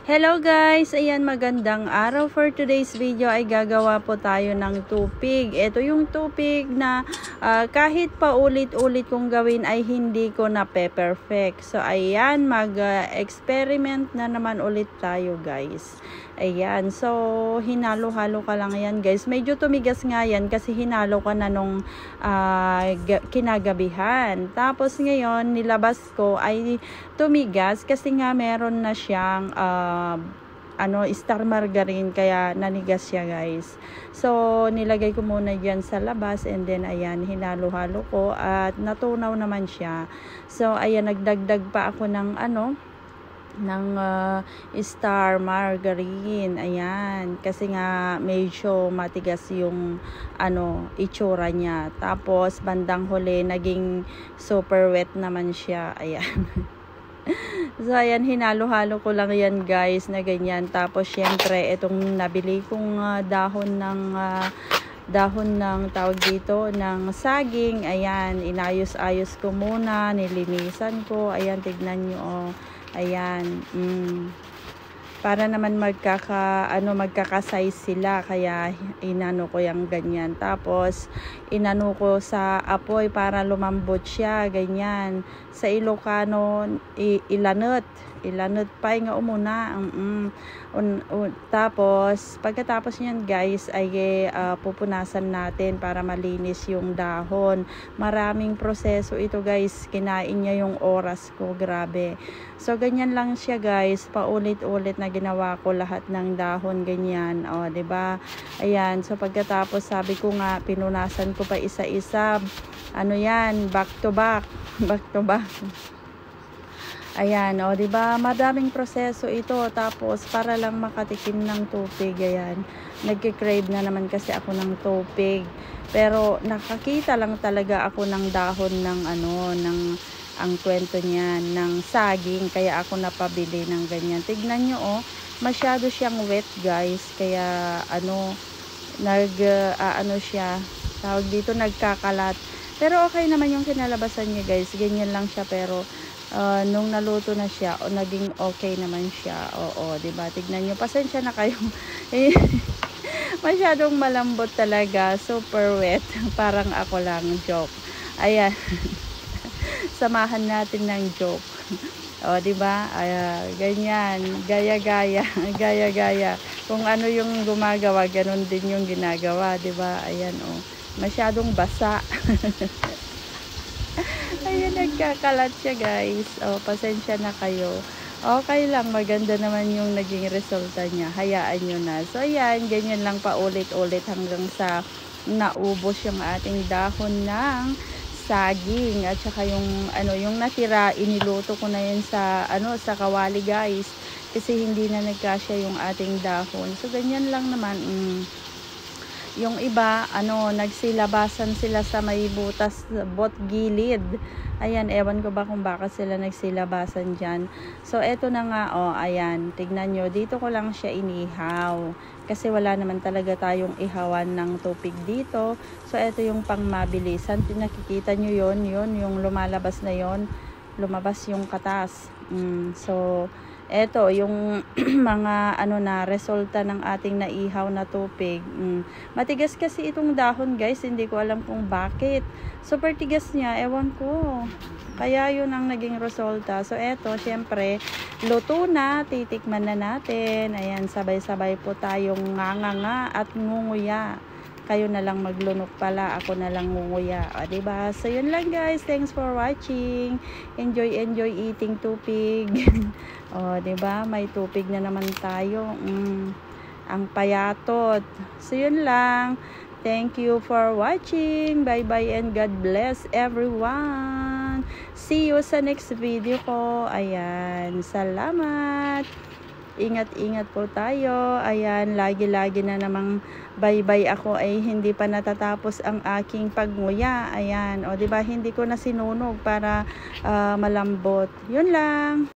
Hello guys! Ayan, magandang araw. For today's video ay gagawa po tayo ng tupig. Ito yung tupig na kahit pa ulit-ulit kong gawin ay hindi ko na perfect. So ayan, mag-experiment na naman ulit tayo guys. Ayan, so hinalo-halo ka lang yan guys. Medyo tumigas nga yan kasi hinalo ka na nung kinagabihan. Tapos ngayon, nilabas ko ay tumigas kasi nga meron na siyang star margarine kaya nanigas siya guys. So nilagay ko muna diyan sa labas and then ayan hinalo-halo ko at natunaw naman siya. So ayan nagdagdag pa ako ng star margarine. Ayan kasi nga medyo matigas yung itsura niya. Tapos bandang huli naging super wet naman siya. Ayan. So ayan hinalo-halo ko lang yan guys na ganyan. Tapos syempre itong nabili kong dahon ng tawag dito ng saging, ayan inayos-ayos ko muna, nilinisan ko. Ayan tignan nyo oh. Ayan para naman magkaka-size sila kaya inano ko yung ganyan. Tapos inano ko sa apoy para lumambot siya ganyan. Sa Ilocano ilanot pa nga umuna. Tapos pagkatapos niyan guys ay pupunasan natin para malinis yung dahon. Maraming proseso ito guys, kinain niya yung oras ko, grabe. So ganyan lang siya guys, paulit-ulit na ginawa ko lahat ng dahon ganyan. O, 'di ba? Ayan, so pagkatapos sabi ko nga pinunasan ko pa isa-isa. Yan, back to back. Ayan, o, 'di ba? Madaming proseso ito. Tapos para lang makatikim ng tupig, ayan. Nagki-crave na naman kasi ako ng tupig. Pero nakakita lang talaga ako ng dahon ng ang kwento niyan ng saging kaya ako napabili ng ganyan. Tignan niyo oh, masyado siyang wet guys. Kaya siya, tawag dito nagkakalat. Pero okay naman yung kinalabasan niya guys. Ganyan lang siya pero nung naluto na siya, naging okay naman siya. Oo, 'di ba? Tignan niyo, pasensya na kayo. Masyadong malambot talaga, super wet. Parang ako lang, joke. Ayan. Samahan natin ng joke. O, 'di ba? Ganyan, gaya-gaya. Kung ano yung gumagawa, ganun din yung ginagawa, 'di ba? Ayan oh. Masyadong basa. Ayan, nagkakalat siya guys. O, pasensya na kayo. Okay lang, maganda naman yung naging resulta niya. Hayaan nyo na. So, ayan, ganyan lang paulit-ulit hanggang sa naubos yung ating dahon ng saging. At saka yung natira, iniluto ko na yun sa kawali guys. Kasi hindi na nagkasya yung ating dahon. So, ganyan lang naman. Yung iba, nagsilabasan sila sa may butas, gilid. Ayan, ewan ko ba kung bakit sila nagsilabasan dyan. So, eto na nga, oh, ayan. Tignan nyo, dito ko lang siya inihaw. Kasi wala naman talaga tayong ihawan ng tupig dito. So, eto yung pang mabilisan. Nakikita nyo yun, yung lumalabas na yon, lumabas yung katas. So, eto yung mga resulta ng ating naihaw na tupig. Matigas kasi itong dahon guys, hindi ko alam kung bakit. Super tigas niya, ewan ko. Kaya yun ang naging resulta. So eto, syempre, luto na, titikman na natin. Ayan, sabay-sabay po tayong nganga at ngunguya. Kayo na lang maglunok pala, ako na lang ngunguya. O, diba? So, yun lang guys. Thanks for watching. Enjoy eating tupig. O, diba? May tupig na naman tayo. Ang payatot. So, yun lang. Thank you for watching. Bye-bye and God bless everyone. See you sa next video ko. Ayan. Salamat. Ingat-ingat po tayo. Ayan, lagi-lagi na namang bye-bye ako ay hindi pa natatapos ang aking pagnguya. Ayan, o 'di ba hindi ko na sinunog para malambot. 'Yun lang.